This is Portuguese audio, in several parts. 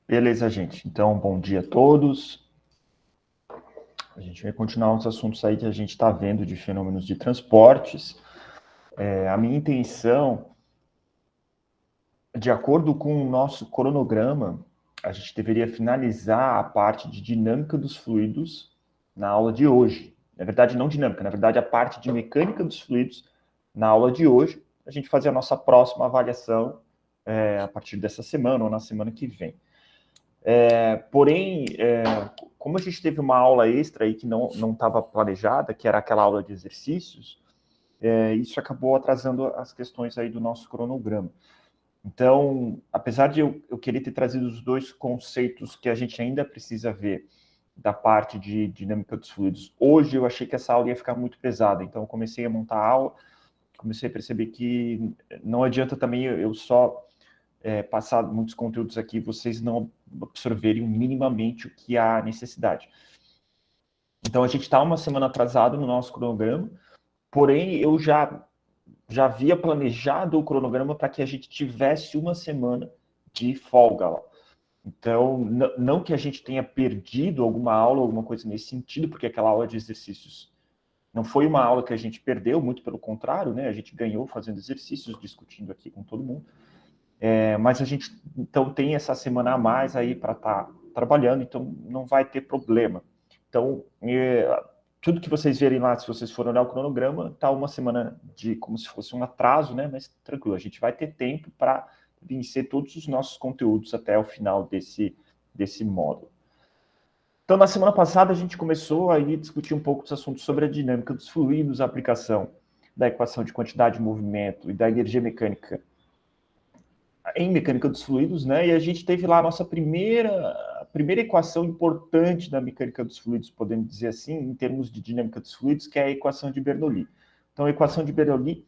Beleza, gente. Então, bom dia a todos. A gente vai continuar os assuntos aí que a gente está vendo de fenômenos de transportes. A minha intenção, de acordo com o nosso cronograma, a gente deveria finalizar a parte de dinâmica dos fluidos na aula de hoje. Na verdade, não dinâmica, na verdade, a parte de mecânica dos fluidos na aula de hoje. A gente fazer a nossa próxima avaliação a partir dessa semana ou na semana que vem. Porém, como a gente teve uma aula extra aí que não estava planejada, que era aquela aula de exercícios, isso acabou atrasando as questões aí do nosso cronograma. Então, apesar de eu querer ter trazido os dois conceitos que a gente ainda precisa ver da parte de dinâmica dos fluidos, hoje eu achei que essa aula ia ficar muito pesada, então eu comecei a montar a aula, comecei a perceber que não adianta também eu só passar muitos conteúdos aqui, vocês não absorverem minimamente o que há necessidade. Então, a gente está uma semana atrasado no nosso cronograma, porém, eu já havia planejado o cronograma para que a gente tivesse uma semana de folga lá. Então, não que a gente tenha perdido alguma aula, alguma coisa nesse sentido, porque aquela aula de exercícios não foi uma aula que a gente perdeu, muito pelo contrário, né? A gente ganhou fazendo exercícios, discutindo aqui com todo mundo. Mas a gente então tem essa semana a mais aí para estar trabalhando, então não vai ter problema. Então, tudo que vocês verem lá, se vocês forem olhar o cronograma, está uma semana de como se fosse um atraso, né? Mas tranquilo, a gente vai ter tempo para vencer todos os nossos conteúdos até o final desse módulo. Então, na semana passada, a gente começou a discutir um pouco dos assuntos sobre a dinâmica dos fluidos, a aplicação da equação de quantidade de movimento e da energia mecânica em mecânica dos fluidos, né? E a gente teve lá a nossa primeira equação importante da mecânica dos fluidos, podemos dizer assim, em termos de dinâmica dos fluidos, que é a equação de Bernoulli. Então, a equação de Bernoulli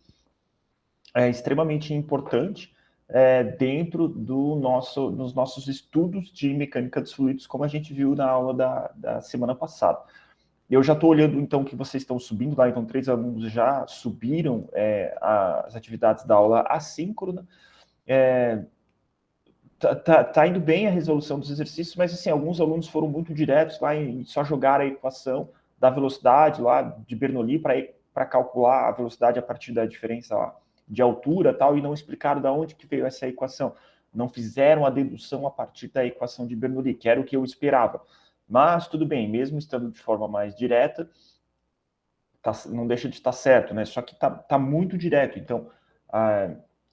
é extremamente importante dentro dos nossos estudos de mecânica dos fluidos, como a gente viu na aula da semana passada. Eu já estou olhando, então, que vocês estão subindo lá, então 3 alunos já subiram as atividades da aula assíncrona. Tá indo bem a resolução dos exercícios, mas assim, alguns alunos foram muito diretos lá em só jogar a equação da velocidade lá de Bernoulli para calcular a velocidade a partir da diferença lá de altura tal, e não explicaram de onde que veio essa equação. Não fizeram a dedução a partir da equação de Bernoulli, que era o que eu esperava. Mas tudo bem, mesmo estando de forma mais direta, não deixa de estar certo, né? Só que tá muito direto. Então,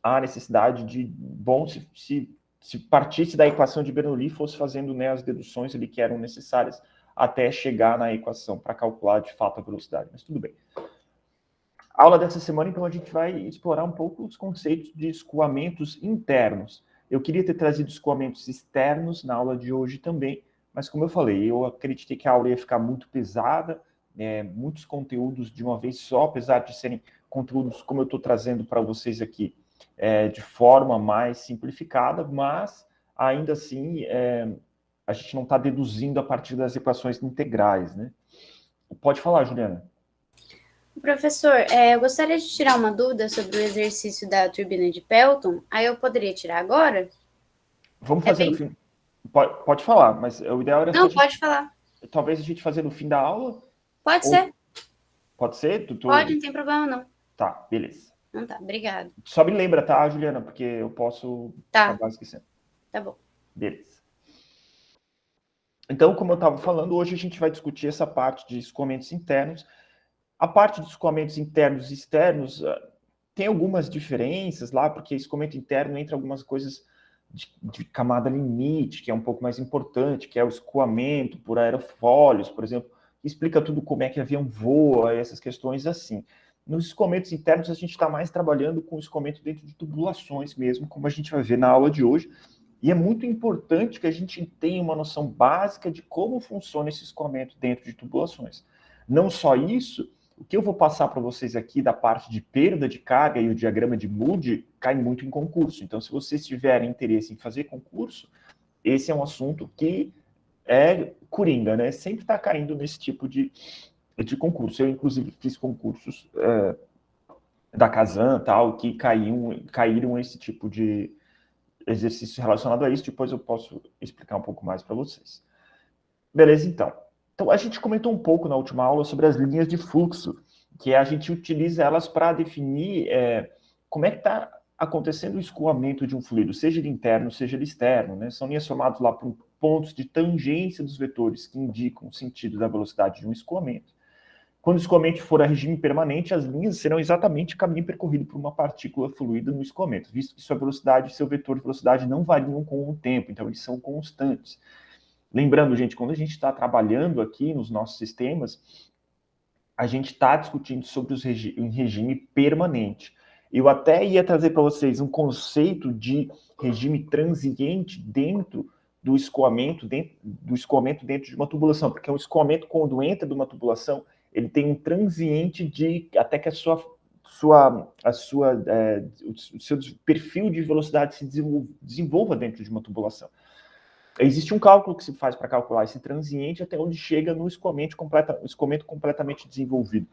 há necessidade de, bom, se partisse da equação de Bernoulli, fosse fazendo, né, as deduções ali que eram necessárias até chegar na equação para calcular de fato a velocidade. Mas tudo bem. A aula dessa semana, então, a gente vai explorar um pouco os conceitos de escoamentos internos. Eu queria ter trazido escoamentos externos na aula de hoje também, mas como eu falei, eu acreditei que a aula ia ficar muito pesada, muitos conteúdos de uma vez só, apesar de serem conteúdos como eu estou trazendo para vocês aqui, de forma mais simplificada, mas ainda assim a gente não está deduzindo a partir das equações integrais, né? Pode falar, Juliana. Professor, eu gostaria de tirar uma dúvida sobre o exercício da turbina de Pelton. Aí eu poderia tirar agora? Vamos fazer no fim. Pode falar, mas o ideal era Não, pode falar. Talvez a gente fazer no fim da aula. Pode ser. Pode ser? Pode, não tem problema não. Tá, beleza. Não tá, obrigado. Só me lembra, tá, Juliana? Porque eu posso acabar esquecendo. Tá bom. Beleza. Então, como eu estava falando, hoje a gente vai discutir essa parte de escoamentos internos. A parte de escoamentos internos e externos tem algumas diferenças lá, porque escoamento interno entra algumas coisas de camada limite, que é um pouco mais importante, que é o escoamento por aerofólios, por exemplo, que explica tudo como é que avião voa, essas questões assim. Nos escoamentos internos, a gente está mais trabalhando com escoamento dentro de tubulações mesmo, como a gente vai ver na aula de hoje. E é muito importante que a gente tenha uma noção básica de como funciona esse escoamento dentro de tubulações. Não só isso, o que eu vou passar para vocês aqui da parte de perda de carga e o diagrama de Moody cai muito em concurso. Então, se vocês tiverem interesse em fazer concurso, esse é um assunto que é coringa, né? Sempre está caindo nesse tipo de concurso. Eu, inclusive, fiz concursos da Kazan, tal, que caíram esse tipo de exercício relacionado a isso, depois eu posso explicar um pouco mais para vocês. Beleza, então. Então, a gente comentou um pouco na última aula sobre as linhas de fluxo, que a gente utiliza elas para definir como é que está acontecendo o escoamento de um fluido, seja ele interno, seja ele externo, né? São linhas formadas lá por pontos de tangência dos vetores que indicam o sentido da velocidade de um escoamento. Quando o escoamento for a regime permanente, as linhas serão exatamente o caminho percorrido por uma partícula fluida no escoamento, visto que sua velocidade e seu vetor de velocidade não variam com o tempo, então eles são constantes. Lembrando, gente, quando a gente está trabalhando aqui nos nossos sistemas, a gente está discutindo sobre um regime permanente. Eu até ia trazer para vocês um conceito de regime transiente dentro do escoamento dentro de uma tubulação, porque o escoamento, quando entra de uma tubulação, ele tem um transiente de até que o seu perfil de velocidade se desenvolva dentro de uma tubulação. Existe um cálculo que se faz para calcular esse transiente até onde chega no escoamento completamente desenvolvido.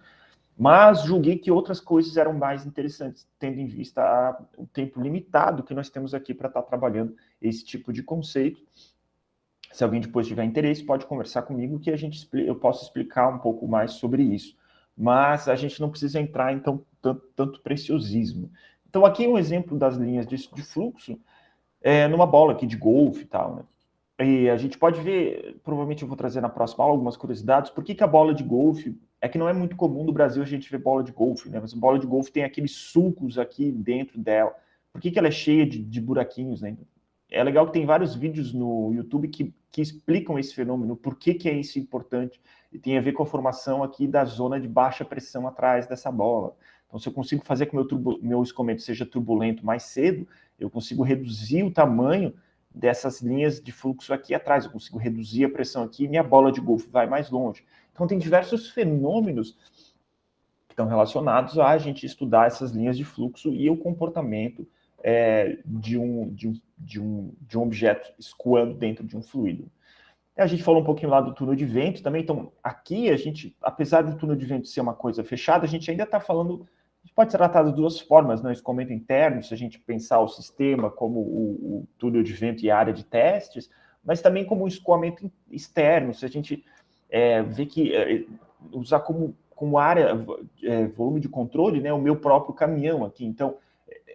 Mas julguei que outras coisas eram mais interessantes, tendo em vista o tempo limitado que nós temos aqui para estar trabalhando esse tipo de conceito. Se alguém depois tiver interesse, pode conversar comigo que eu posso explicar um pouco mais sobre isso. Mas a gente não precisa entrar em tanto preciosismo. Então, aqui um exemplo das linhas de fluxo numa bola aqui de golfe e tal, né? E a gente pode ver, provavelmente eu vou trazer na próxima aula algumas curiosidades, por que a bola de golfe, é que não é muito comum no Brasil a gente ver bola de golfe, né? Mas a bola de golfe tem aqueles sulcos aqui dentro dela. Por que ela é cheia de buraquinhos, né? É legal que tem vários vídeos no YouTube que explicam esse fenômeno, por que é isso importante, e tem a ver com a formação aqui da zona de baixa pressão atrás dessa bola. Então, se eu consigo fazer com que meu escoamento seja turbulento mais cedo, eu consigo reduzir o tamanho dessas linhas de fluxo aqui atrás, eu consigo reduzir a pressão aqui e minha bola de golfe vai mais longe. Então, tem diversos fenômenos que estão relacionados a gente estudar essas linhas de fluxo e o comportamento de um objeto escoando dentro de um fluido. A gente falou um pouquinho lá do túnel de vento também, então aqui a gente, apesar do túnel de vento ser uma coisa fechada, a gente ainda está falando, pode ser tratado de duas formas, né? Escoamento interno, se a gente pensar o sistema como o túnel de vento e a área de testes, mas também como o escoamento externo, se a gente vê que usar como área, volume de controle, né? O meu próprio caminhão aqui, então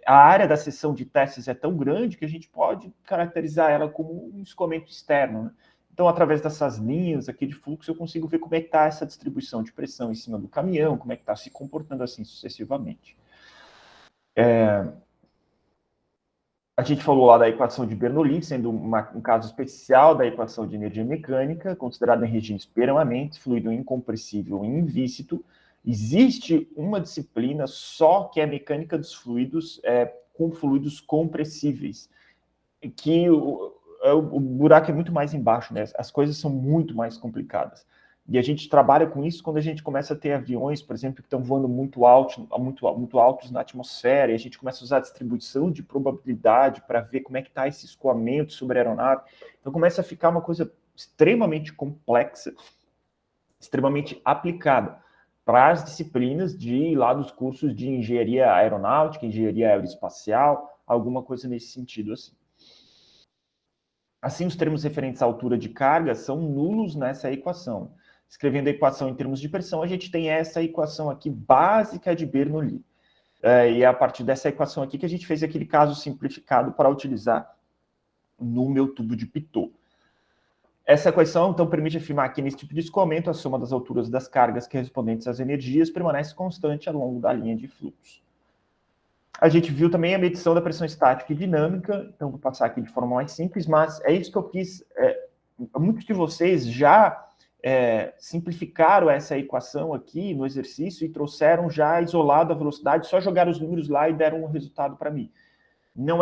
a área da seção de testes é tão grande que a gente pode caracterizar ela como um escoamento externo, né? Então, através dessas linhas aqui de fluxo, eu consigo ver como é que está essa distribuição de pressão em cima do caminhão, como é que está se comportando assim sucessivamente. A gente falou lá da equação de Bernoulli, sendo um caso especial da equação de energia mecânica, considerada em regimes permanentes, fluido incompressível e invíscido. Existe uma disciplina só que é mecânica dos fluidos com fluidos compressíveis, que o buraco é muito mais embaixo, né? As coisas são muito mais complicadas. E a gente trabalha com isso quando a gente começa a ter aviões, por exemplo, que estão voando muito altos na atmosfera, e a gente começa a usar a distribuição de probabilidade para ver como é que está esse escoamento sobre a aeronave. Então começa a ficar uma coisa extremamente complexa, extremamente aplicada para as disciplinas lá dos cursos de engenharia aeronáutica, engenharia aeroespacial, alguma coisa nesse sentido assim. Assim, os termos referentes à altura de carga são nulos nessa equação. Escrevendo a equação em termos de pressão, a gente tem essa equação aqui básica de Bernoulli. E é a partir dessa equação aqui que a gente fez aquele caso simplificado para utilizar no meu tubo de Pitot. Essa equação, então, permite afirmar que nesse tipo de escoamento, a soma das alturas das cargas correspondentes às energias permanece constante ao longo da linha de fluxo. A gente viu também a medição da pressão estática e dinâmica, então vou passar aqui de forma mais simples, mas é isso que eu quis. Muitos de vocês já simplificaram essa equação aqui no exercício e trouxeram já isolado a velocidade, só jogaram os números lá e deram um resultado para mim. Não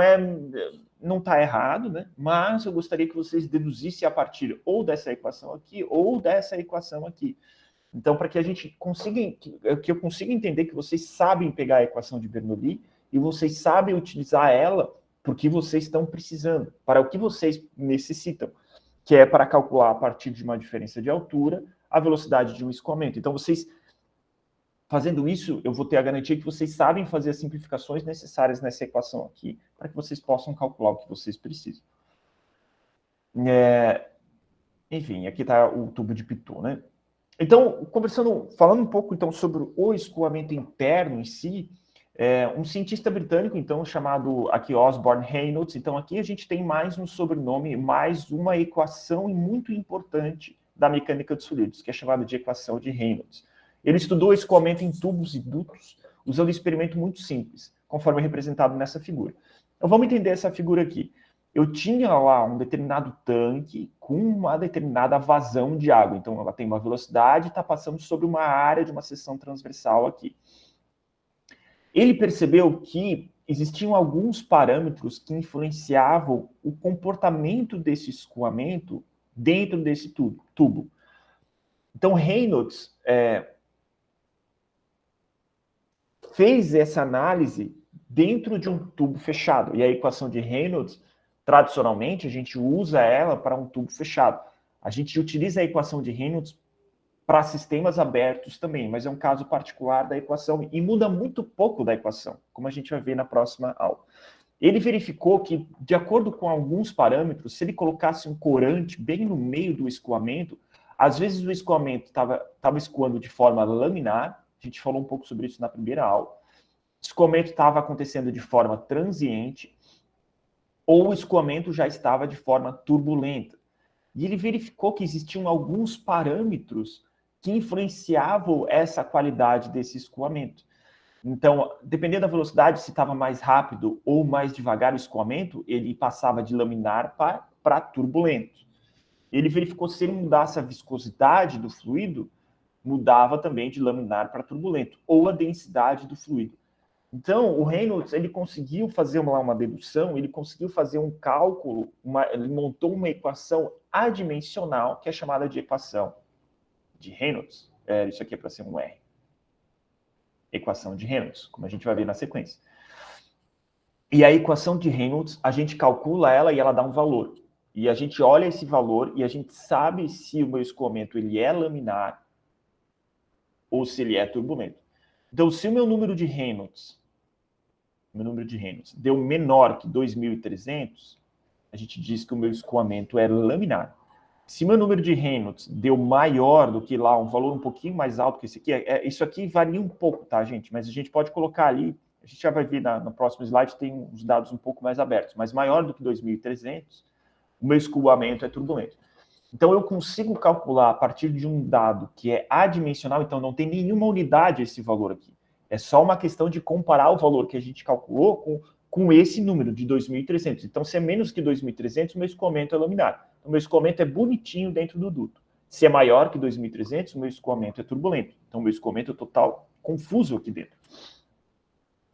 está errado, né? Mas eu gostaria que vocês deduzissem a partir ou dessa equação aqui ou dessa equação aqui. Então, para que a gente consiga, que eu consiga entender que vocês sabem pegar a equação de Bernoulli e vocês sabem utilizar ela porque vocês estão precisando, para o que vocês necessitam, que é para calcular a partir de uma diferença de altura a velocidade de um escoamento. Então, vocês fazendo isso, eu vou ter a garantia que vocês sabem fazer as simplificações necessárias nessa equação aqui, para que vocês possam calcular o que vocês precisam. Enfim, aqui está o tubo de Pitot, né? Então, falando um pouco então sobre o escoamento interno em si, um cientista britânico, então, chamado aqui Osborne Reynolds, então aqui a gente tem mais um sobrenome, mais uma equação muito importante da mecânica dos fluidos, que é chamada de equação de Reynolds. Ele estudou escoamento em tubos e dutos, usando um experimento muito simples, conforme representado nessa figura. Então, vamos entender essa figura aqui. Eu tinha lá um determinado tanque com uma determinada vazão de água. Então, ela tem uma velocidade e está passando sobre uma área de uma seção transversal aqui. Ele percebeu que existiam alguns parâmetros que influenciavam o comportamento desse escoamento dentro desse tubo. Então, Reynolds fez essa análise dentro de um tubo fechado. E a equação de Reynolds, tradicionalmente, a gente usa ela para um tubo fechado. A gente utiliza a equação de Reynolds para sistemas abertos também, mas é um caso particular da equação e muda muito pouco da equação, como a gente vai ver na próxima aula. Ele verificou que, de acordo com alguns parâmetros, se ele colocasse um corante bem no meio do escoamento, às vezes o escoamento estava escoando de forma laminar, a gente falou um pouco sobre isso na primeira aula, o escoamento estava acontecendo de forma transiente, ou o escoamento já estava de forma turbulenta. E ele verificou que existiam alguns parâmetros que influenciavam essa qualidade desse escoamento. Então, dependendo da velocidade, se estava mais rápido ou mais devagar o escoamento, ele passava de laminar para turbulento. Ele verificou que se ele mudasse a viscosidade do fluido, mudava também de laminar para turbulento, ou a densidade do fluido. Então, o Reynolds, ele conseguiu fazer uma dedução, ele conseguiu fazer um cálculo, ele montou uma equação adimensional, que é chamada de equação de Reynolds. Isso aqui é para ser um R. Equação de Reynolds, como a gente vai ver na sequência. E a equação de Reynolds, a gente calcula ela e ela dá um valor. E a gente olha esse valor e a gente sabe se o meu escoamento ele é laminar ou se ele é turbulento. Então, se o meu número de Reynolds deu menor que 2.300, a gente diz que o meu escoamento é laminar. Se meu número de Reynolds deu maior do que lá, um valor um pouquinho mais alto que esse aqui, isso aqui varia um pouco, tá, gente? Mas a gente pode colocar ali, a gente já vai ver no próximo slide, tem os dados um pouco mais abertos, mas maior do que 2.300, o meu escoamento é turbulento. Então, eu consigo calcular a partir de um dado que é adimensional, então não tem nenhuma unidade esse valor aqui. É só uma questão de comparar o valor que a gente calculou com esse número de 2.300. Então, se é menos que 2.300, o meu escoamento é laminar. O meu escoamento é bonitinho dentro do duto. Se é maior que 2.300, o meu escoamento é turbulento. Então, o meu escoamento é total confuso aqui dentro.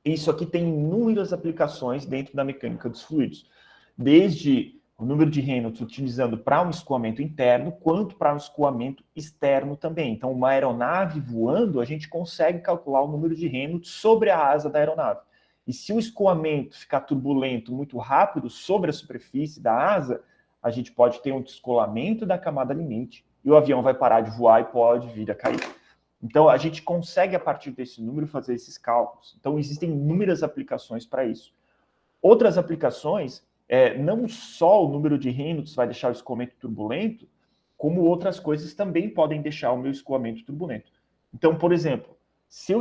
Isso aqui tem inúmeras aplicações dentro da mecânica dos fluidos. Desde o número de Reynolds utilizando para um escoamento interno, quanto para um escoamento externo também. Então, uma aeronave voando, a gente consegue calcular o número de Reynolds sobre a asa da aeronave. E se o escoamento ficar turbulento muito rápido sobre a superfície da asa, a gente pode ter um descolamento da camada limite e o avião vai parar de voar e pode vir a cair. Então, a gente consegue, a partir desse número, fazer esses cálculos. Então, existem inúmeras aplicações para isso. Outras aplicações, não só o número de Reynolds vai deixar o escoamento turbulento, como outras coisas também podem deixar o meu escoamento turbulento. Então, por exemplo, se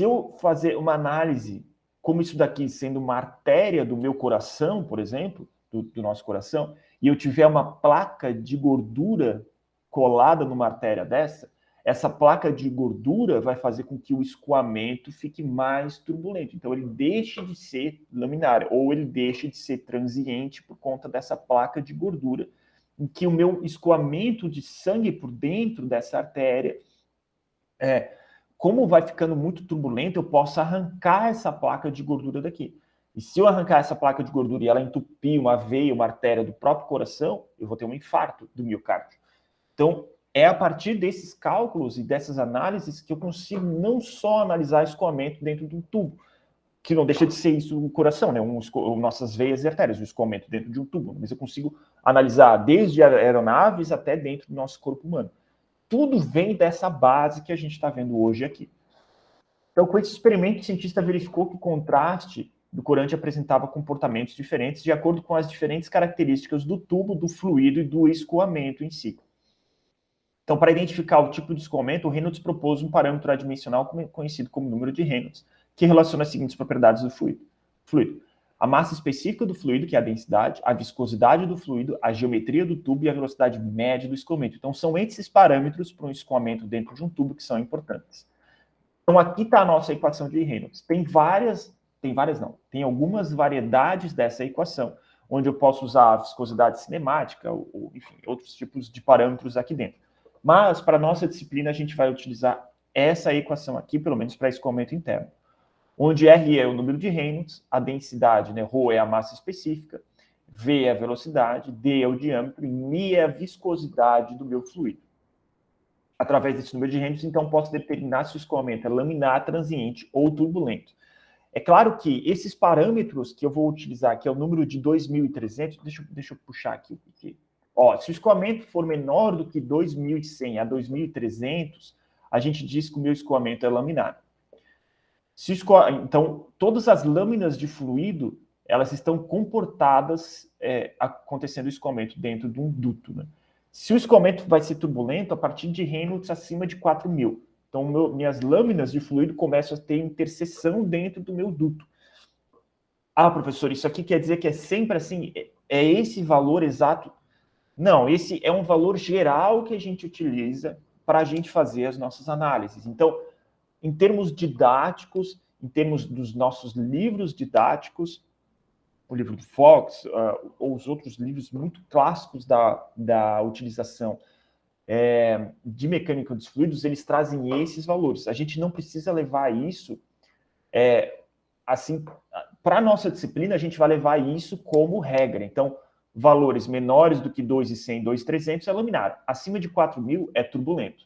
eu fazer uma análise como isso daqui sendo uma artéria do meu coração, por exemplo, do nosso coração, e eu tiver uma placa de gordura colada numa artéria dessa, essa placa de gordura vai fazer com que o escoamento fique mais turbulento. Então, ele deixe de ser laminar, ou ele deixe de ser transiente por conta dessa placa de gordura, em que o meu escoamento de sangue por dentro dessa artéria, como vai ficando muito turbulento, eu posso arrancar essa placa de gordura daqui. E se eu arrancar essa placa de gordura e ela entupir uma veia, uma artéria do próprio coração, eu vou ter um infarto do miocárdio. Então, é a partir desses cálculos e dessas análises que eu consigo não só analisar escoamento dentro de um tubo, que não deixa de ser isso o coração, né? Nossas veias e artérias, o escoamento dentro de um tubo, mas eu consigo analisar desde aeronaves até dentro do nosso corpo humano. tudo vem dessa base que a gente está vendo hoje aqui. Então, com esse experimento, o cientista verificou que o contraste do corante apresentava comportamentos diferentes de acordo com as diferentes características do tubo, do fluido e do escoamento em si. Então, para identificar o tipo de escoamento, o Reynolds propôs um parâmetro adimensional conhecido como número de Reynolds, que relaciona as seguintes propriedades do fluido. A massa específica do fluido, que é a densidade, a viscosidade do fluido, a geometria do tubo e a velocidade média do escoamento. Então, são esses parâmetros para um escoamento dentro de um tubo que são importantes. Então, aqui está a nossa equação de Reynolds. Tem algumas variedades dessa equação, onde eu posso usar a viscosidade cinemática, ou enfim, outros tipos de parâmetros aqui dentro. Mas, para a nossa disciplina, a gente vai utilizar essa equação aqui, pelo menos para escoamento interno, onde R é o número de Reynolds, a densidade, né, ρ é a massa específica, V é a velocidade, D é o diâmetro e μ é a viscosidade do meu fluido. Através desse número de Reynolds, então, posso determinar se o escoamento é laminar, transiente ou turbulento. É claro que esses parâmetros que eu vou utilizar, que é o número de 2.300, deixa eu puxar aqui. Se o escoamento for menor do que 2.100 a 2.300, a gente diz que o meu escoamento é laminar. Então, todas as lâminas de fluido, elas estão comportadas acontecendo o escoamento dentro de um duto, né? Se o escoamento vai ser turbulento, a partir de Reynolds acima de 4.000. Então, minhas lâminas de fluido começam a ter interseção dentro do meu duto. Ah, professor, isso aqui quer dizer que é sempre assim? É esse valor exato? Não, esse é um valor geral que a gente utiliza para a gente fazer as nossas análises. Então, em termos didáticos, em termos dos nossos livros didáticos, o livro do Fox, ou os outros livros muito clássicos da utilização de mecânica dos fluidos, eles trazem esses valores. A gente não precisa levar isso assim, para a nossa disciplina, a gente vai levar isso como regra. Então, valores menores do que 2.100, 2.300 é laminar. Acima de 4.000 é turbulento.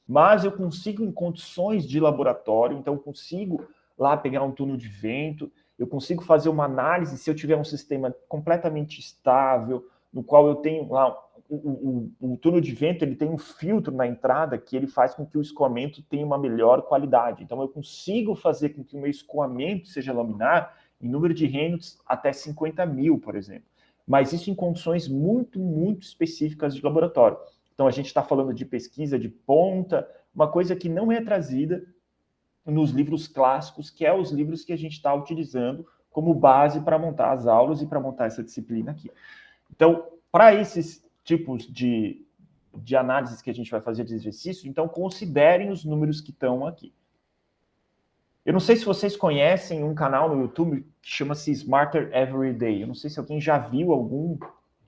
Mas eu consigo, em condições de laboratório, então eu consigo lá pegar um túnel de vento, eu consigo fazer uma análise se eu tiver um sistema completamente estável, no qual eu tenho lá o túnel de vento, ele tem um filtro na entrada que ele faz com que o escoamento tenha uma melhor qualidade. Então eu consigo fazer com que o meu escoamento seja laminar em número de Reynolds até 50.000, por exemplo. Mas isso em condições muito, muito específicas de laboratório. Então, a gente está falando de pesquisa de ponta, uma coisa que não é trazida nos livros clássicos, que é os livros que a gente está utilizando como base para montar as aulas e para montar essa disciplina aqui. Então, para esses tipos de análises que a gente vai fazer de exercício, então considerem os números que estão aqui. Eu não sei se vocês conhecem um canal no YouTube que chama-se Smarter Every Day. Eu não sei se alguém já viu algum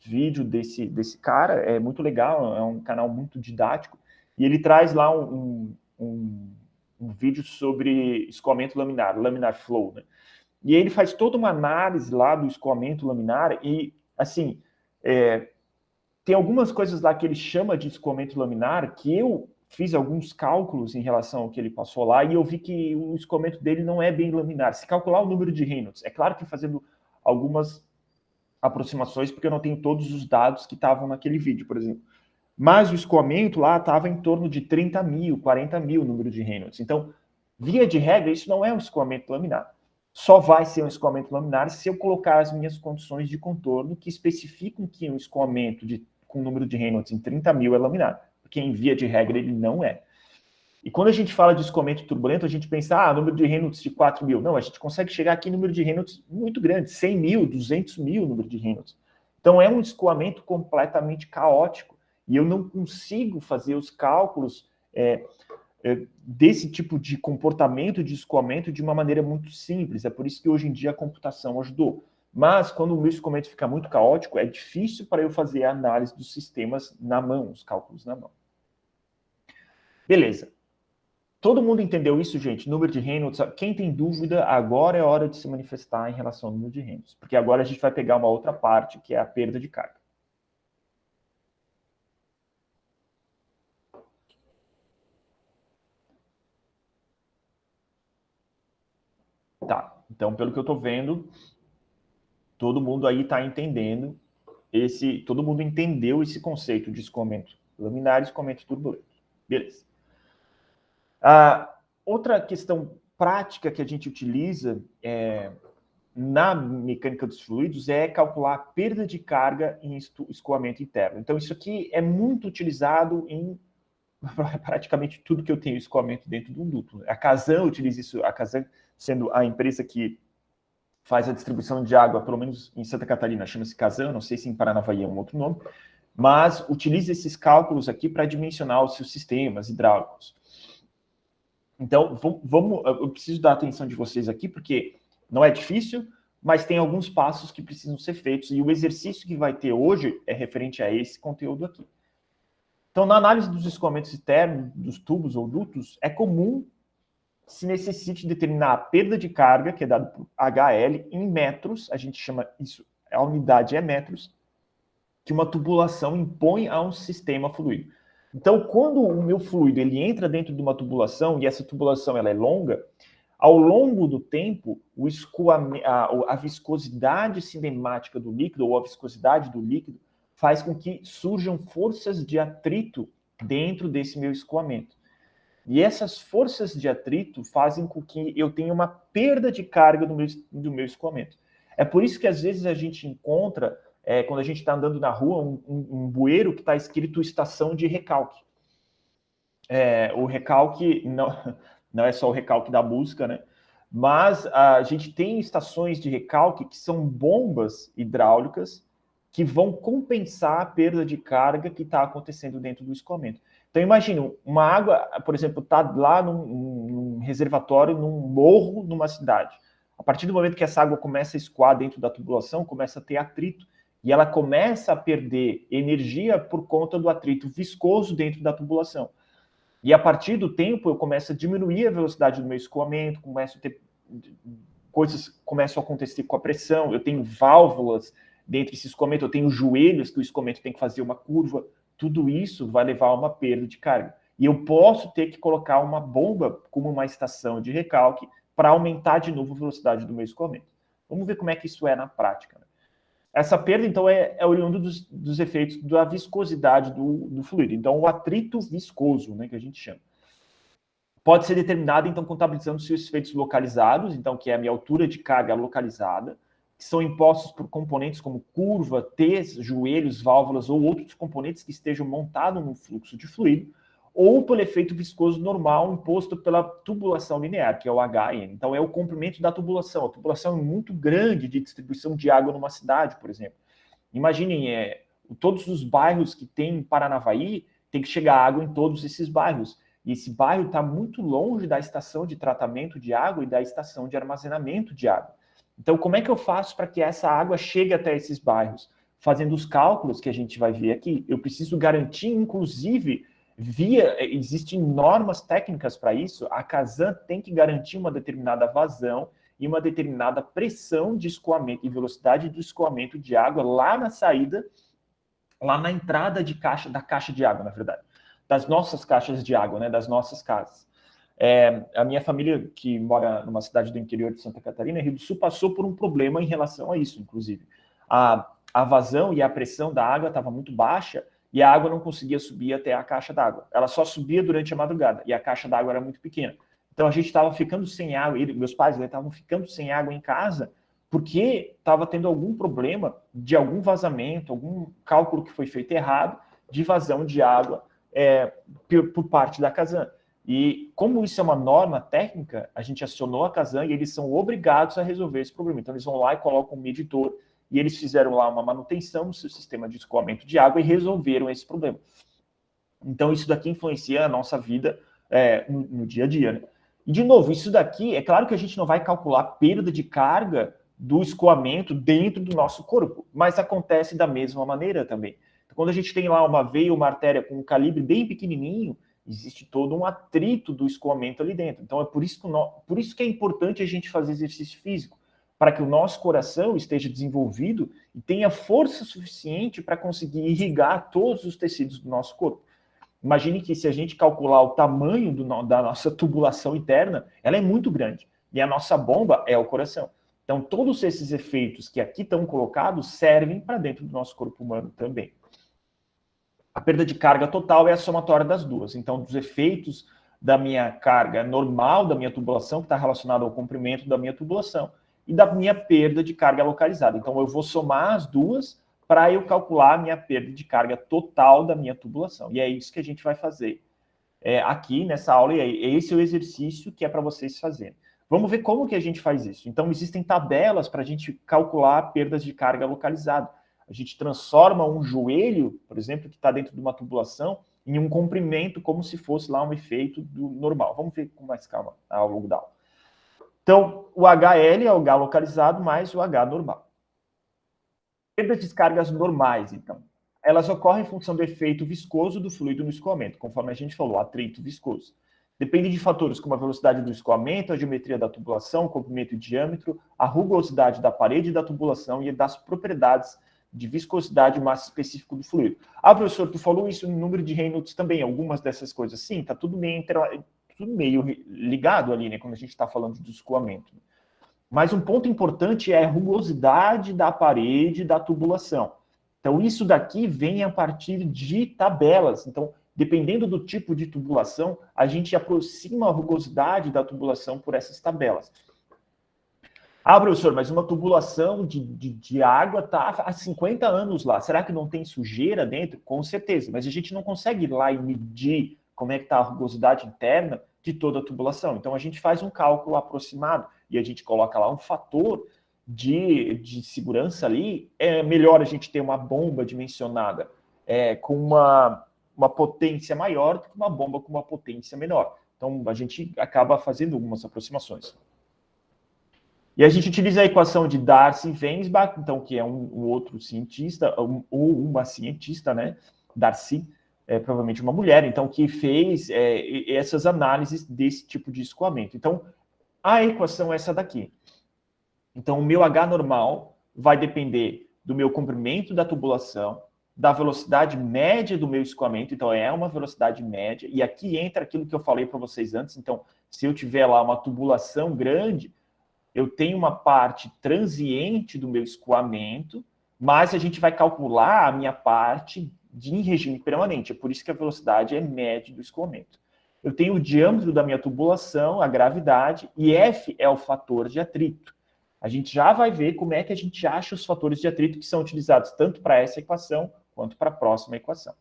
vídeo desse cara, é muito legal, é um canal muito didático, e ele traz lá um vídeo sobre escoamento laminar, laminar flow, né? E ele faz toda uma análise lá do escoamento laminar e, assim, tem algumas coisas lá que ele chama de escoamento laminar que eu fiz alguns cálculos em relação ao que ele passou lá e eu vi que o escoamento dele não é bem laminar. Se calcular o número de Reynolds, é claro que fazendo algumas aproximações, porque eu não tenho todos os dados que estavam naquele vídeo, por exemplo. Mas o escoamento lá estava em torno de 30.000, 40.000 número de Reynolds. Então, via de regra, isso não é um escoamento laminar. Só vai ser um escoamento laminar se eu colocar as minhas condições de contorno que especificam que um escoamento com número de Reynolds em 30.000 é laminar, porque em via de regra ele não é. E quando a gente fala de escoamento turbulento, a gente pensa, número de Reynolds de 4.000. Não, a gente consegue chegar aqui em número de Reynolds muito grande, 100.000, 200.000 número de Reynolds. Então é um escoamento completamente caótico. E eu não consigo fazer os cálculos desse tipo de comportamento de escoamento de uma maneira muito simples. É por isso que hoje em dia a computação ajudou. Mas quando o meu escoamento fica muito caótico, é difícil para eu fazer a análise dos sistemas na mão, os cálculos na mão. Beleza. Todo mundo entendeu isso, gente? Número de Reynolds. Quem tem dúvida, agora é hora de se manifestar em relação ao número de Reynolds. Porque agora a gente vai pegar uma outra parte, que é a perda de carga. Tá, então pelo que eu estou vendo, todo mundo aí está entendendo todo mundo entendeu esse conceito de escoamento laminar e escoamento turbulento. Beleza. Outra questão prática que a gente utiliza na mecânica dos fluidos é calcular a perda de carga em escoamento interno. Então, isso aqui é muito utilizado em praticamente tudo que eu tenho escoamento dentro de um duto. A Casan utiliza isso, a Casan sendo a empresa que faz a distribuição de água, pelo menos em Santa Catarina, chama-se Casan, não sei se em Paranavaí é um outro nome, mas utiliza esses cálculos aqui para dimensionar os seus sistemas hidráulicos. Então, eu preciso dar atenção de vocês aqui, porque não é difícil, mas tem alguns passos que precisam ser feitos, e o exercício que vai ter hoje é referente a esse conteúdo aqui. Então, na análise dos escoamentos internos, dos tubos ou dutos, é comum se necessite determinar a perda de carga, que é dado por HL, em metros, a gente chama isso, a unidade é metros, que uma tubulação impõe a um sistema fluido. Então, quando o meu fluido ele entra dentro de uma tubulação, e essa tubulação ela é longa, ao longo do tempo, a viscosidade cinemática do líquido, ou a viscosidade do líquido, faz com que surjam forças de atrito dentro desse meu escoamento. E essas forças de atrito fazem com que eu tenha uma perda de carga do meu escoamento. É por isso que às vezes a gente encontra, quando a gente está andando na rua, um bueiro que está escrito estação de recalque. O recalque não é só o recalque da música, né? Mas a gente tem estações de recalque que são bombas hidráulicas que vão compensar a perda de carga que está acontecendo dentro do escoamento. Então, imagine, uma água, por exemplo, está lá num reservatório, num morro, numa cidade. A partir do momento que essa água começa a escoar dentro da tubulação, começa a ter atrito, e ela começa a perder energia por conta do atrito viscoso dentro da tubulação. E a partir do tempo, eu começo a diminuir a velocidade do meu escoamento, começo a ter coisas começam a acontecer com a pressão, eu tenho válvulas dentro desse escoamento, eu tenho joelhos que o escoamento tem que fazer uma curva, tudo isso vai levar a uma perda de carga. E eu posso ter que colocar uma bomba como uma estação de recalque para aumentar de novo a velocidade do meu escoamento. Vamos ver como é que isso é na prática. Essa perda, então, é oriundo dos efeitos da viscosidade do fluido. Então, o atrito viscoso, né, que a gente chama. Pode ser determinado, então, contabilizando seus efeitos localizados, então, que é a minha altura de carga localizada, que são impostos por componentes como curva, T's, joelhos, válvulas ou outros componentes que estejam montados no fluxo de fluido, ou pelo efeito viscoso normal imposto pela tubulação linear, que é o HN. Então, é o comprimento da tubulação. A tubulação é muito grande de distribuição de água numa cidade, por exemplo. Imaginem, todos os bairros que tem em Paranavaí, tem que chegar água em todos esses bairros. E esse bairro está muito longe da estação de tratamento de água e da estação de armazenamento de água. Então, como é que eu faço para que essa água chegue até esses bairros? Fazendo os cálculos que a gente vai ver aqui, eu preciso garantir, inclusive, existem normas técnicas para isso, a Casan tem que garantir uma determinada vazão e uma determinada pressão de escoamento e velocidade do escoamento de água lá na saída, lá na entrada da caixa de água, na verdade, das nossas caixas de água, né, das nossas casas. A minha família, que mora numa cidade do interior de Santa Catarina, Rio do Sul, passou por um problema em relação a isso, inclusive. A vazão e a pressão da água estava muito baixa e a água não conseguia subir até a caixa d'água. Ela só subia durante a madrugada e a caixa d'água era muito pequena. Então a gente estava ficando sem água, meus pais estavam ficando sem água em casa porque estava tendo algum problema de algum vazamento, algum cálculo que foi feito errado de vazão de água por parte da Casan. E como isso é uma norma técnica, a gente acionou a Casan e eles são obrigados a resolver esse problema. Então eles vão lá e colocam um medidor e eles fizeram lá uma manutenção no seu sistema de escoamento de água e resolveram esse problema. Então isso daqui influencia a nossa vida no dia a dia, né? E de novo, isso daqui, é claro que a gente não vai calcular perda de carga do escoamento dentro do nosso corpo, mas acontece da mesma maneira também. Então, quando a gente tem lá uma veia, uma artéria com um calibre bem pequenininho, existe todo um atrito do escoamento ali dentro. Então, é por isso que é importante a gente fazer exercício físico, para que o nosso coração esteja desenvolvido e tenha força suficiente para conseguir irrigar todos os tecidos do nosso corpo. Imagine que se a gente calcular o tamanho da nossa tubulação interna, ela é muito grande. E a nossa bomba é o coração. Então, todos esses efeitos que aqui estão colocados servem para dentro do nosso corpo humano também. A perda de carga total é a somatória das duas. Então, dos efeitos da minha carga normal, da minha tubulação, que está relacionada ao comprimento da minha tubulação, e da minha perda de carga localizada. Então, eu vou somar as duas para eu calcular a minha perda de carga total da minha tubulação. E é isso que a gente vai fazer aqui nessa aula, e esse é o exercício que é para vocês fazerem. Vamos ver como que a gente faz isso. Então, existem tabelas para a gente calcular perdas de carga localizada. A gente transforma um joelho, por exemplo, que está dentro de uma tubulação, em um comprimento, como se fosse lá um efeito do normal. Vamos ver com mais calma ao longo da aula. Então, o HL é o H localizado mais o H normal. Perdas de descargas normais, então. Elas ocorrem em função do efeito viscoso do fluido no escoamento, conforme a gente falou, atrito viscoso. Depende de fatores como a velocidade do escoamento, a geometria da tubulação, o comprimento e diâmetro, a rugosidade da parede da tubulação e das propriedades de viscosidade e massa específico do fluido. Ah, professor, tu falou isso no número de Reynolds também, algumas dessas coisas. Sim, tá tudo meio ligado ali, né, quando a gente está falando do escoamento. Mas um ponto importante é a rugosidade da parede da tubulação. Então, isso daqui vem a partir de tabelas. Então, dependendo do tipo de tubulação, a gente aproxima a rugosidade da tubulação por essas tabelas. Ah, professor, mas uma tubulação de água está há 50 anos lá. Será que não tem sujeira dentro? Com certeza, mas a gente não consegue ir lá e medir como é que está a rugosidade interna de toda a tubulação. Então, a gente faz um cálculo aproximado e a gente coloca lá um fator de segurança ali. É melhor a gente ter uma bomba dimensionada com uma potência maior do que uma bomba com uma potência menor. Então, a gente acaba fazendo algumas aproximações. E a gente utiliza a equação de Darcy-Weisbach, então, que é um outro cientista, ou uma cientista, né? Darcy, provavelmente uma mulher, então, que fez essas análises desse tipo de escoamento. Então, a equação é essa daqui. Então, o meu H normal vai depender do meu comprimento da tubulação, da velocidade média do meu escoamento, então é uma velocidade média, e aqui entra aquilo que eu falei para vocês antes. Então, se eu tiver lá uma tubulação grande, eu tenho uma parte transiente do meu escoamento, mas a gente vai calcular a minha parte em regime permanente. É por isso que a velocidade é média do escoamento. Eu tenho o diâmetro da minha tubulação, a gravidade, e F é o fator de atrito. A gente já vai ver como é que a gente acha os fatores de atrito que são utilizados tanto para essa equação quanto para a próxima equação.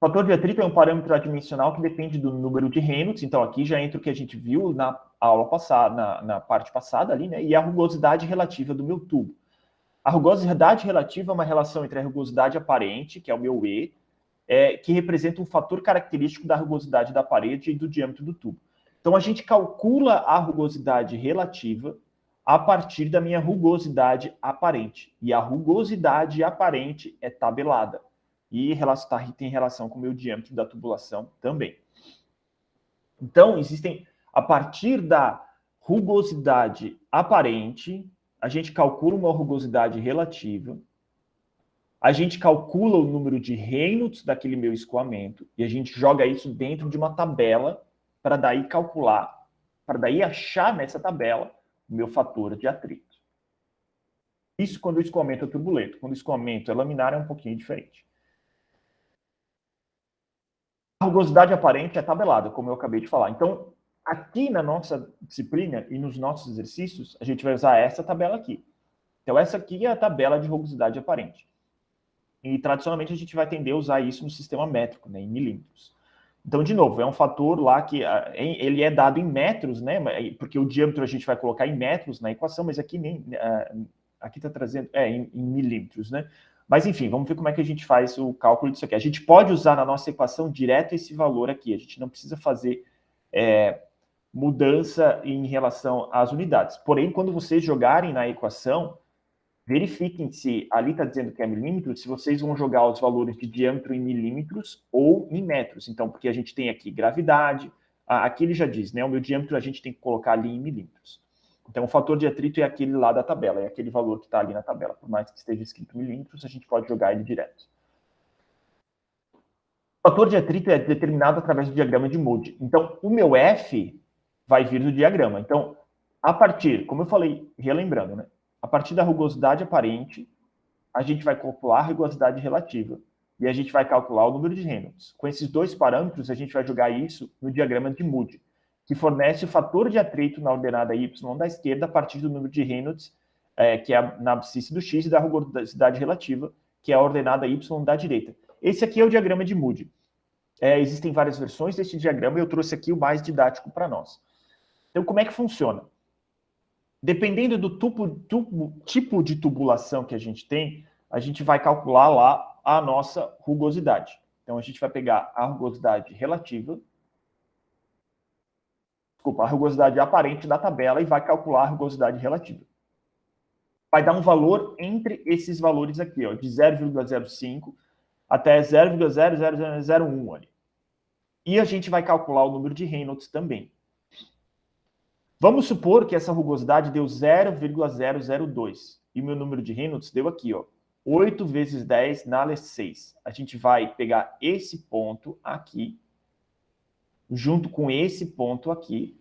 O fator de atrito é um parâmetro adimensional que depende do número de Reynolds. Então, aqui já entra o que a gente viu na aula passada, na parte passada ali, né? E a rugosidade relativa do meu tubo. A rugosidade relativa é uma relação entre a rugosidade aparente, que é o meu E, que representa um fator característico da rugosidade da parede e do diâmetro do tubo. Então, a gente calcula a rugosidade relativa a partir da minha rugosidade aparente. E a rugosidade aparente é tabelada. E tem relação com o meu diâmetro da tubulação também. Então, a partir da rugosidade aparente, a gente calcula uma rugosidade relativa, a gente calcula o número de Reynolds daquele meu escoamento, e a gente joga isso dentro de uma tabela para daí calcular, para daí achar nessa tabela o meu fator de atrito. Isso quando o escoamento é turbulento. Quando o escoamento é laminar, é um pouquinho diferente. A rugosidade aparente é tabelada, como eu acabei de falar. Então, aqui na nossa disciplina e nos nossos exercícios, a gente vai usar essa tabela aqui. Então, essa aqui é a tabela de rugosidade aparente. E, tradicionalmente, a gente vai tender a usar isso no sistema métrico, né, em milímetros. Então, de novo, é um fator lá que ele é dado em metros, né? Porque o diâmetro a gente vai colocar em metros na equação, mas aqui nem... aqui está trazendo... em milímetros, né? Mas, enfim, vamos ver como é que a gente faz o cálculo disso aqui. A gente pode usar na nossa equação direto esse valor aqui. A gente não precisa fazer mudança em relação às unidades. Porém, quando vocês jogarem na equação, verifiquem se ali está dizendo que é milímetros, se vocês vão jogar os valores de diâmetro em milímetros ou em metros. Então, porque a gente tem aqui gravidade, aqui ele já diz, né? O meu diâmetro a gente tem que colocar ali em milímetros. Então, o fator de atrito é aquele lá da tabela, é aquele valor que está ali na tabela. Por mais que esteja escrito milímetros, a gente pode jogar ele direto. O fator de atrito é determinado através do diagrama de Moody. Então, o meu F vai vir do diagrama. Então, a partir, como eu falei, relembrando, né? A partir da rugosidade aparente, a gente vai calcular a rugosidade relativa. e a gente vai calcular o número de Reynolds. Com esses dois parâmetros, a gente vai jogar isso no diagrama de Moody, que fornece o fator de atrito na ordenada y da esquerda a partir do número de Reynolds, que é na abscissa do x, e da rugosidade relativa, que é a ordenada y da direita. Esse aqui é o diagrama de Moody. Existem várias versões desse diagrama e eu trouxe aqui o mais didático para nós. Então, como é que funciona? Dependendo do tipo de tubulação que a gente tem, a gente vai calcular lá a nossa rugosidade. Então, a gente vai pegar a rugosidade relativa, a rugosidade aparente da tabela e vai calcular a rugosidade relativa. Vai dar um valor entre esses valores aqui, ó, de 0,05 até 0,00001 ali. E a gente vai calcular o número de Reynolds também. Vamos supor que essa rugosidade deu 0,002. E o meu número de Reynolds deu aqui, ó, 8 vezes 10 na 6. A gente vai pegar esse ponto aqui, junto com esse ponto aqui,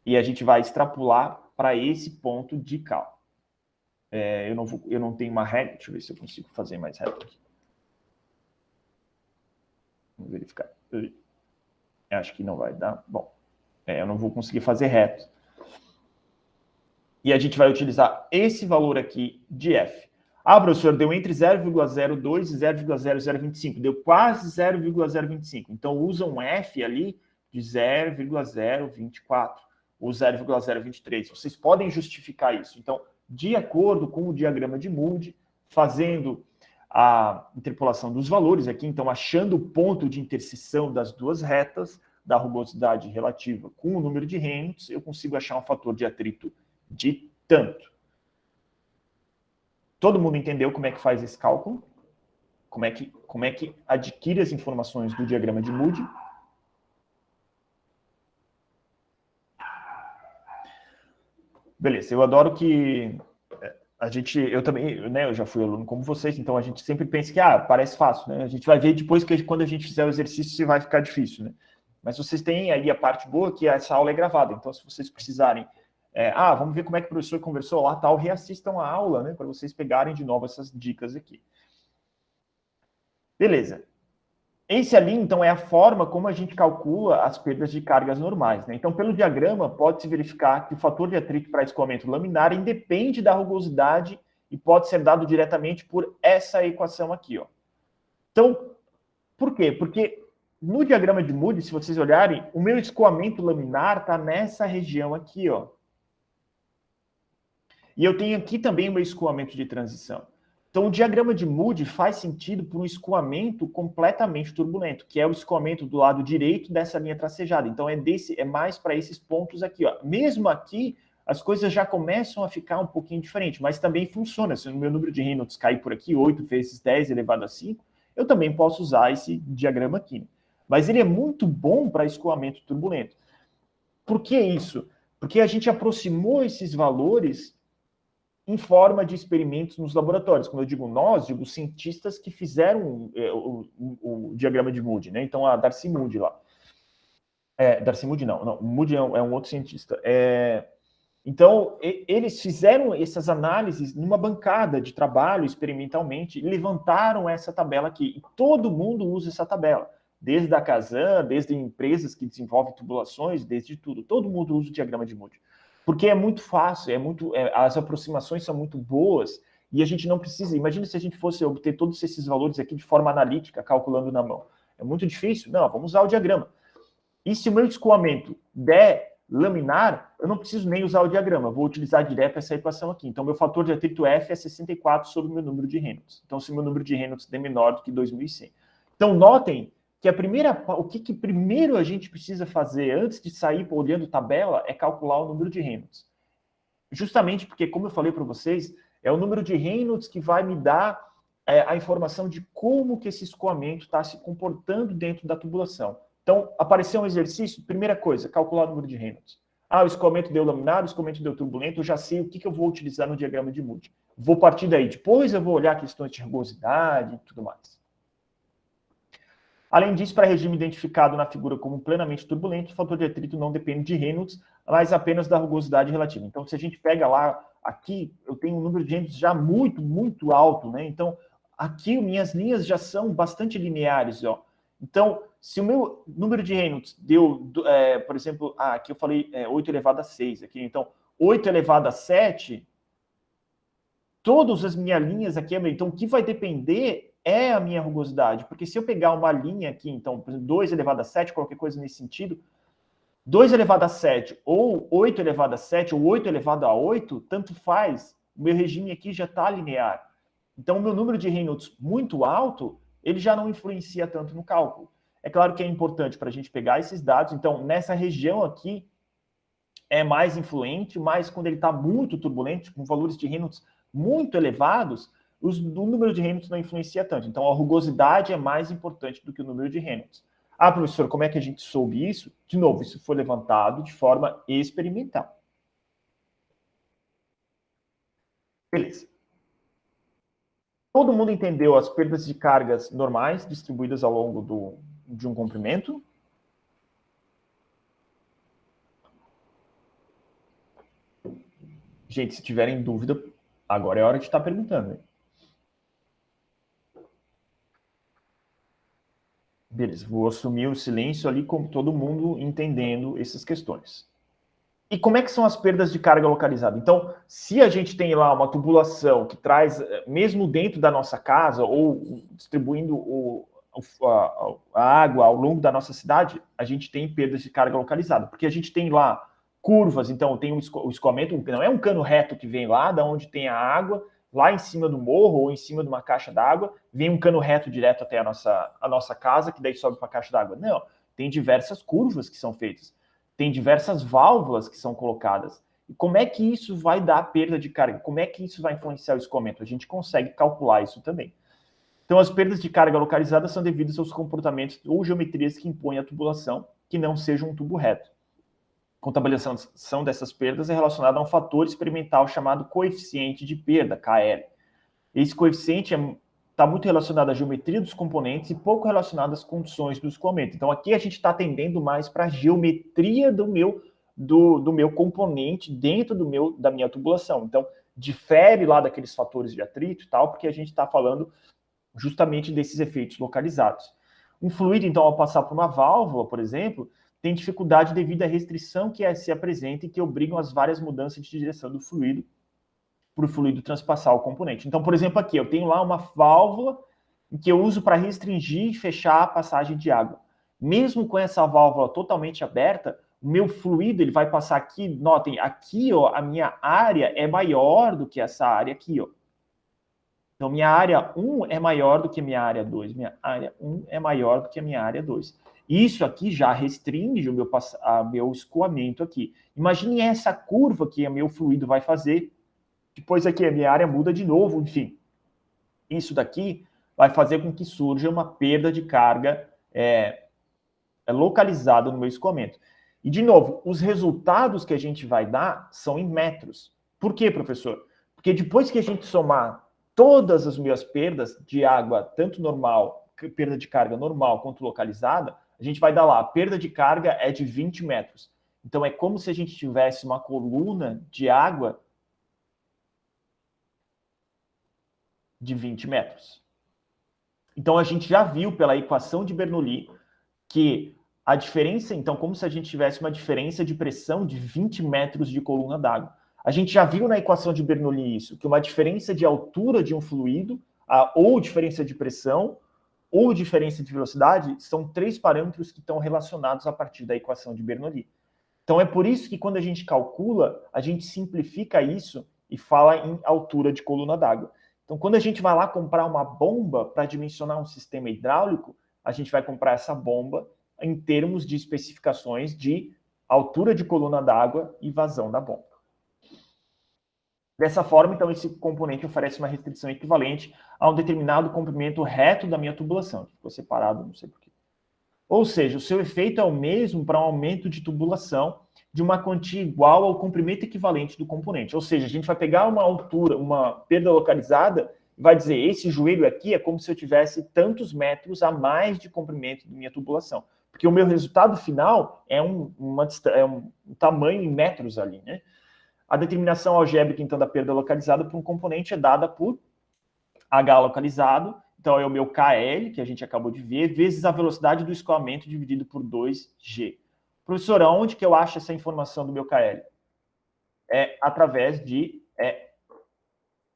e a gente vai extrapolar para esse ponto de cal. Eu não tenho uma reta, deixa eu ver se eu consigo fazer mais reto aqui. Vamos verificar. Acho que não vai dar. Bom, eu não vou conseguir fazer reto. E a gente vai utilizar esse valor aqui de F. Ah, professor, deu entre 0,02 e 0,0025. Deu quase 0,025. Então, usa um F ali de 0,024 ou 0,023. Vocês podem justificar isso. Então, de acordo com o diagrama de Moody, fazendo a interpolação dos valores aqui, então, achando o ponto de interseção das duas retas, da rugosidade relativa com o número de Reynolds, eu consigo achar um fator de atrito de tanto. Todo mundo entendeu como é que faz esse cálculo? Como é que adquire as informações do diagrama de Moody? Beleza, eu adoro que eu também, né, eu já fui aluno como vocês, então a gente sempre pensa que, parece fácil, né? A gente vai ver depois que quando a gente fizer o exercício se vai ficar difícil, né? Mas vocês têm aí a parte boa que essa aula é gravada, então se vocês precisarem, vamos ver como é que o professor conversou lá, tal, reassistam a aula, né, para vocês pegarem de novo essas dicas aqui. Beleza. Esse ali, então, é a forma como a gente calcula as perdas de cargas normais, né? Então, pelo diagrama, pode-se verificar que o fator de atrito para escoamento laminar independe da rugosidade e pode ser dado diretamente por essa equação aqui, ó. Então, por quê? Porque no diagrama de Moody, se vocês olharem, o meu escoamento laminar está nessa região aqui, ó. E eu tenho aqui também o meu escoamento de transição. Então, o diagrama de Moody faz sentido para um escoamento completamente turbulento, que é o escoamento do lado direito dessa linha tracejada. Então, é mais para esses pontos aqui, ó. Mesmo aqui, as coisas já começam a ficar um pouquinho diferentes, mas também funciona. Se o meu número de Reynolds cair por aqui, 8 vezes 10 elevado a 5, eu também posso usar esse diagrama aqui. Mas ele é muito bom para escoamento turbulento. Por que isso? Porque a gente aproximou esses valores em forma de experimentos nos laboratórios. Quando eu digo nós, digo cientistas que fizeram o diagrama de Moody, né? Então, a Darcy Moody lá. Darcy Moody não, o Moody é um outro cientista. Então, eles fizeram essas análises numa bancada de trabalho, experimentalmente, e levantaram essa tabela aqui. E todo mundo usa essa tabela. Desde a Kazan, desde empresas que desenvolvem tubulações, desde tudo. Todo mundo usa o diagrama de Moody. Porque é muito fácil, as aproximações são muito boas e a gente não precisa. Imagina se a gente fosse obter todos esses valores aqui de forma analítica, calculando na mão. É muito difícil? Não, vamos usar o diagrama. E se o meu escoamento der laminar, eu não preciso nem usar o diagrama, vou utilizar direto essa equação aqui. Então, meu fator de atrito F é 64 sobre o meu número de Reynolds. Então, se o meu número de Reynolds é menor do que 2100. Então, notem que o que primeiro a gente precisa fazer antes de sair olhando tabela é calcular o número de Reynolds. Justamente porque, como eu falei para vocês, é o número de Reynolds que vai me dar a informação de como que esse escoamento está se comportando dentro da tubulação. Então, apareceu um exercício, primeira coisa, calcular o número de Reynolds. O escoamento deu laminar, o escoamento deu turbulento, eu já sei o que eu vou utilizar no diagrama de Moody. Vou partir daí. Depois eu vou olhar questões de rugosidade e tudo mais. Além disso, para regime identificado na figura como plenamente turbulento, o fator de atrito não depende de Reynolds, mas apenas da rugosidade relativa. Então, se a gente pega lá, aqui, eu tenho um número de Reynolds já muito, muito alto, né? Então, aqui minhas linhas já são bastante lineares, ó. Então, se o meu número de Reynolds deu, por exemplo, aqui eu falei 8 elevado a 6, aqui, então 8 elevado a 7, todas as minhas linhas aqui, então o que vai depender é a minha rugosidade, porque se eu pegar uma linha aqui, então, por exemplo, 2 elevado a 7, qualquer coisa nesse sentido, 2 elevado a 7, ou 8 elevado a 7, ou 8 elevado a 8, tanto faz, o meu regime aqui já está linear. Então, o meu número de Reynolds muito alto, ele já não influencia tanto no cálculo. É claro que é importante para a gente pegar esses dados, então, nessa região aqui, é mais influente, mas quando ele está muito turbulento, com valores de Reynolds muito elevados, o número de Reynolds não influencia tanto. Então, a rugosidade é mais importante do que o número de Reynolds. Professor, como é que a gente soube isso? De novo, isso foi levantado de forma experimental. Beleza. Todo mundo entendeu as perdas de cargas normais distribuídas ao longo de um comprimento? Gente, se tiverem dúvida, agora é a hora de estar perguntando. Hein? Beleza, vou assumir o silêncio ali com todo mundo entendendo essas questões. E como é que são as perdas de carga localizada? Então, se a gente tem lá uma tubulação que traz, mesmo dentro da nossa casa, ou distribuindo a água ao longo da nossa cidade, a gente tem perdas de carga localizada, porque a gente tem lá curvas, então tem o escoamento, não é um cano reto que vem lá, da onde tem a água, lá em cima do morro ou em cima de uma caixa d'água, vem um cano reto direto até a nossa casa, que daí sobe para a caixa d'água. Não, tem diversas curvas que são feitas, tem diversas válvulas que são colocadas. E como é que isso vai dar perda de carga? Como é que isso vai influenciar o escoamento? A gente consegue calcular isso também. Então, as perdas de carga localizada são devidas aos comportamentos ou geometrias que impõem a tubulação, que não seja um tubo reto. A contabilização dessas perdas é relacionada a um fator experimental chamado coeficiente de perda, KL. Esse coeficiente está muito relacionado à geometria dos componentes e pouco relacionado às condições do escoamento. Então, aqui a gente está atendendo mais para a geometria do meu componente dentro da minha tubulação. Então, difere lá daqueles fatores de atrito e tal, porque a gente está falando justamente desses efeitos localizados. Um fluido, então, ao passar por uma válvula, por exemplo, tem dificuldade devido à restrição que se apresenta e que obrigam as várias mudanças de direção do fluido para o fluido transpassar o componente. Então, por exemplo, aqui eu tenho lá uma válvula que eu uso para restringir e fechar a passagem de água. Mesmo com essa válvula totalmente aberta, o meu fluido ele vai passar aqui. Notem, aqui ó, a minha área é maior do que essa área aqui. Ó. Então, minha área 1 é maior do que minha área 2. Minha área 1 é maior do que a minha área 2. Isso aqui já restringe o meu escoamento aqui. Imagine essa curva que o meu fluido vai fazer. Depois aqui a minha área muda de novo, enfim. Isso daqui vai fazer com que surja uma perda de carga localizada no meu escoamento. E, de novo, os resultados que a gente vai dar são em metros. Por quê, professor? Porque depois que a gente somar todas as minhas perdas de água, tanto normal, perda de carga normal, quanto localizada, a gente vai dar lá, a perda de carga é de 20 metros. Então, é como se a gente tivesse uma coluna de água de 20 metros. Então, a gente já viu pela equação de Bernoulli que a diferença, então, como se a gente tivesse uma diferença de pressão de 20 metros de coluna d'água. A gente já viu na equação de Bernoulli isso, que uma diferença de altura de um fluido, ou diferença de pressão, ou diferença de velocidade, são 3 parâmetros que estão relacionados a partir da equação de Bernoulli. Então, é por isso que quando a gente calcula, a gente simplifica isso e fala em altura de coluna d'água. Então, quando a gente vai lá comprar uma bomba para dimensionar um sistema hidráulico, a gente vai comprar essa bomba em termos de especificações de altura de coluna d'água e vazão da bomba. Dessa forma, então, esse componente oferece uma restrição equivalente a um determinado comprimento reto da minha tubulação. Ficou separado, não sei porquê. Ou seja, o seu efeito é o mesmo para um aumento de tubulação de uma quantia igual ao comprimento equivalente do componente. Ou seja, a gente vai pegar uma altura, uma perda localizada, e vai dizer, esse joelho aqui é como se eu tivesse tantos metros a mais de comprimento da minha tubulação. Porque o meu resultado final é um tamanho em metros ali, né? A determinação algébrica, então, da perda localizada por um componente é dada por H localizado, então é o meu KL, que a gente acabou de ver, vezes a velocidade do escoamento dividido por 2G. Professor, aonde que eu acho essa informação do meu KL? É através de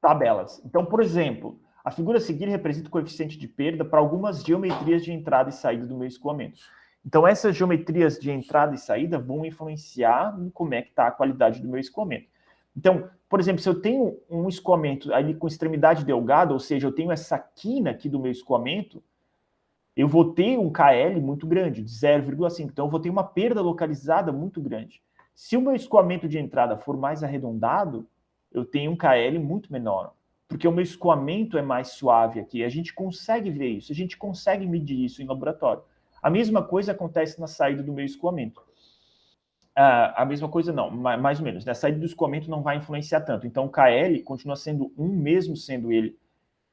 tabelas. Então, por exemplo, a figura a seguir representa o coeficiente de perda para algumas geometrias de entrada e saída do meu escoamento. Então, essas geometrias de entrada e saída vão influenciar em como é que está a qualidade do meu escoamento. Então, por exemplo, se eu tenho um escoamento ali com extremidade delgada, ou seja, eu tenho essa quina aqui do meu escoamento, eu vou ter um KL muito grande, de 0,5. Então, eu vou ter uma perda localizada muito grande. Se o meu escoamento de entrada for mais arredondado, eu tenho um KL muito menor, porque o meu escoamento é mais suave aqui. A gente consegue ver isso, a gente consegue medir isso em laboratório. A mesma coisa acontece na saída do meu escoamento. A mesma coisa não, mais ou menos. A saída do escoamento não vai influenciar tanto. Então, o KL continua sendo mesmo sendo ele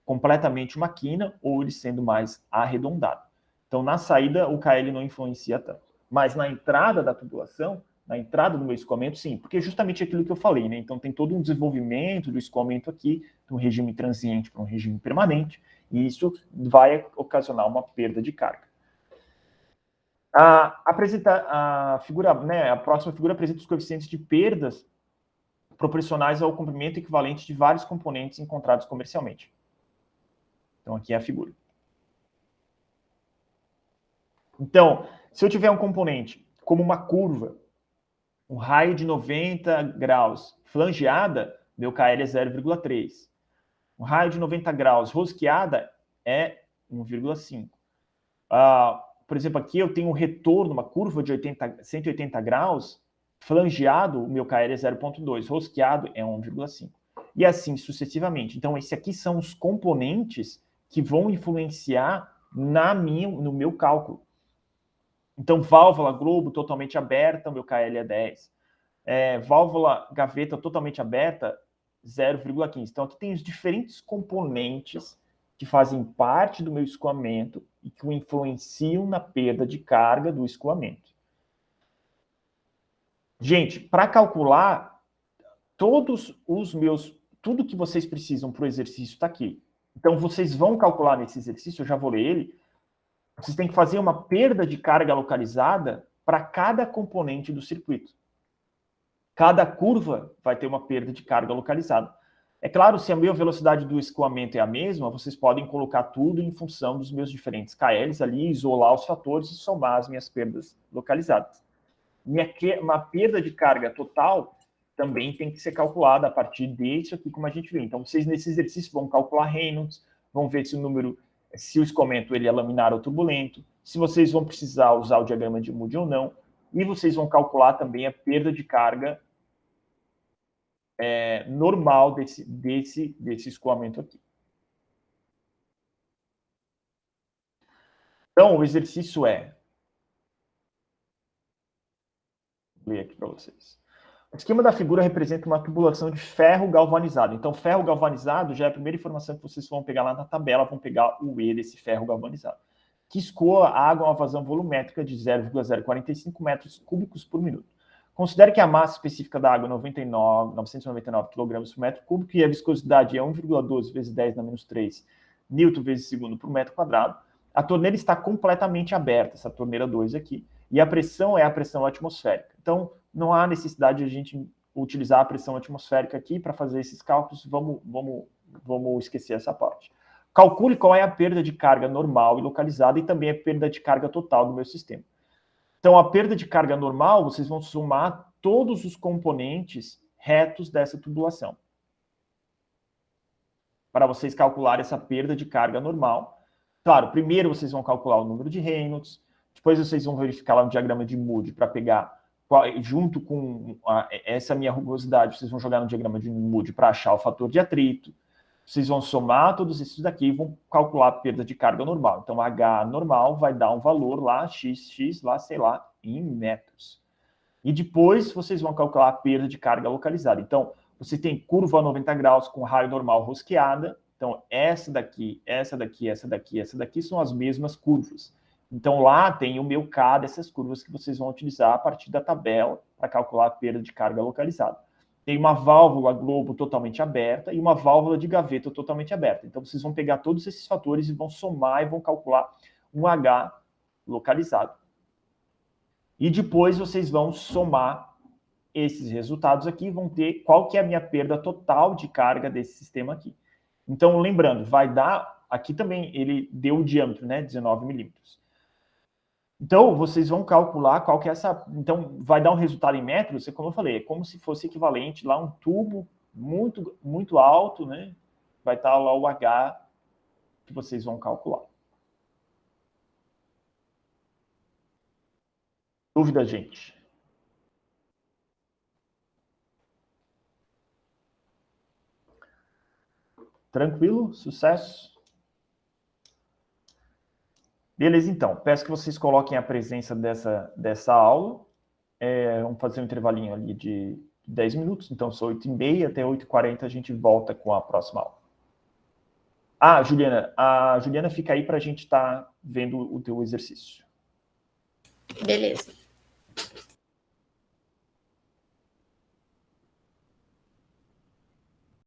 completamente uma quina ou ele sendo mais arredondado. Então, na saída, o KL não influencia tanto. Mas na entrada da tubulação, na entrada do meu escoamento, sim, porque é justamente aquilo que eu falei, né? Então, tem todo um desenvolvimento do escoamento aqui, de um regime transiente para um regime permanente, e isso vai ocasionar uma perda de carga. A figura, né, a próxima figura apresenta os coeficientes de perdas proporcionais ao comprimento equivalente de vários componentes encontrados comercialmente. Então, aqui é a figura. Então, se eu tiver um componente como uma curva, um raio de 90 graus flangeada, meu KL é 0,3. Um raio de 90 graus rosqueada é 1,5. Por exemplo, aqui eu tenho um retorno, uma curva de 180 graus, flangeado, o meu KL é 0,2, rosqueado é 1,5. E assim sucessivamente. Então, esses aqui são os componentes que vão influenciar no meu cálculo. Então, válvula globo totalmente aberta, meu KL é 10. Válvula gaveta totalmente aberta, 0,15. Então, aqui tem os diferentes componentes que fazem parte do meu escoamento e que influenciam na perda de carga do escoamento. Gente, para calcular tudo que vocês precisam para o exercício está aqui. Então, vocês vão calcular nesse exercício, eu já vou ler ele, vocês têm que fazer uma perda de carga localizada para cada componente do circuito. Cada curva vai ter uma perda de carga localizada. É claro, se a minha velocidade do escoamento é a mesma, vocês podem colocar tudo em função dos meus diferentes KLs ali, isolar os fatores e somar as minhas perdas localizadas. Uma perda de carga total também tem que ser calculada a partir disso aqui, como a gente viu. Então, vocês nesse exercício vão calcular Reynolds, vão ver se o escoamento ele é laminar ou turbulento, se vocês vão precisar usar o diagrama de Moody ou não, e vocês vão calcular também a perda de carga normal desse escoamento aqui. Então, o exercício vou ler aqui para vocês. O esquema da figura representa uma tubulação de ferro galvanizado. Então, ferro galvanizado já é a primeira informação que vocês vão pegar lá na tabela, vão pegar o E desse ferro galvanizado, que escoa água a uma vazão volumétrica de 0,045 metros cúbicos por minuto. Considere que a massa específica da água é 999 kg por metro cúbico e a viscosidade é 1,12 vezes 10 na menos 3 newton vezes segundo por metro quadrado. A torneira está completamente aberta, essa torneira 2 aqui, e a pressão é a pressão atmosférica. Então, não há necessidade de a gente utilizar a pressão atmosférica aqui para fazer esses cálculos, vamos esquecer essa parte. Calcule qual é a perda de carga normal e localizada e também a perda de carga total do meu sistema. Então, a perda de carga normal, vocês vão somar todos os componentes retos dessa tubulação, para vocês calcularem essa perda de carga normal. Claro, primeiro vocês vão calcular o número de Reynolds, depois vocês vão verificar lá no diagrama de Moody para pegar, junto com essa minha rugosidade, vocês vão jogar no diagrama de Moody para achar o fator de atrito. Vocês vão somar todos esses daqui e vão calcular a perda de carga normal. Então, H normal vai dar um valor lá, x, lá, sei lá, em metros. E depois vocês vão calcular a perda de carga localizada. Então, você tem curva a 90 graus com raio normal rosqueada. Então, essa daqui são as mesmas curvas. Então, lá tem o meu K dessas curvas que vocês vão utilizar a partir da tabela para calcular a perda de carga localizada. tem uma válvula globo totalmente aberta e uma válvula de gaveta totalmente aberta. Então, vocês vão pegar todos esses fatores e vão somar e vão calcular um H localizado. E depois vocês vão somar esses resultados aqui, vão ter qual que é a minha perda total de carga desse sistema aqui. Então, lembrando, vai dar... Aqui também ele deu o diâmetro, né? 19 milímetros. Então, vocês vão calcular qual que é essa... Então, vai dar um resultado em metros, como eu falei, é como se fosse equivalente lá a um tubo muito, muito alto, né? Vai estar lá o H que vocês vão calcular. Dúvida, gente? Tranquilo? Sucesso? Beleza, então. Peço que vocês coloquem a presença dessa aula. Vamos fazer um intervalinho ali de 10 minutos. Então, são 8h30 até 8h40 a gente volta com a próxima aula. Ah, Juliana, a Juliana fica aí para a gente estar vendo o teu exercício. Beleza.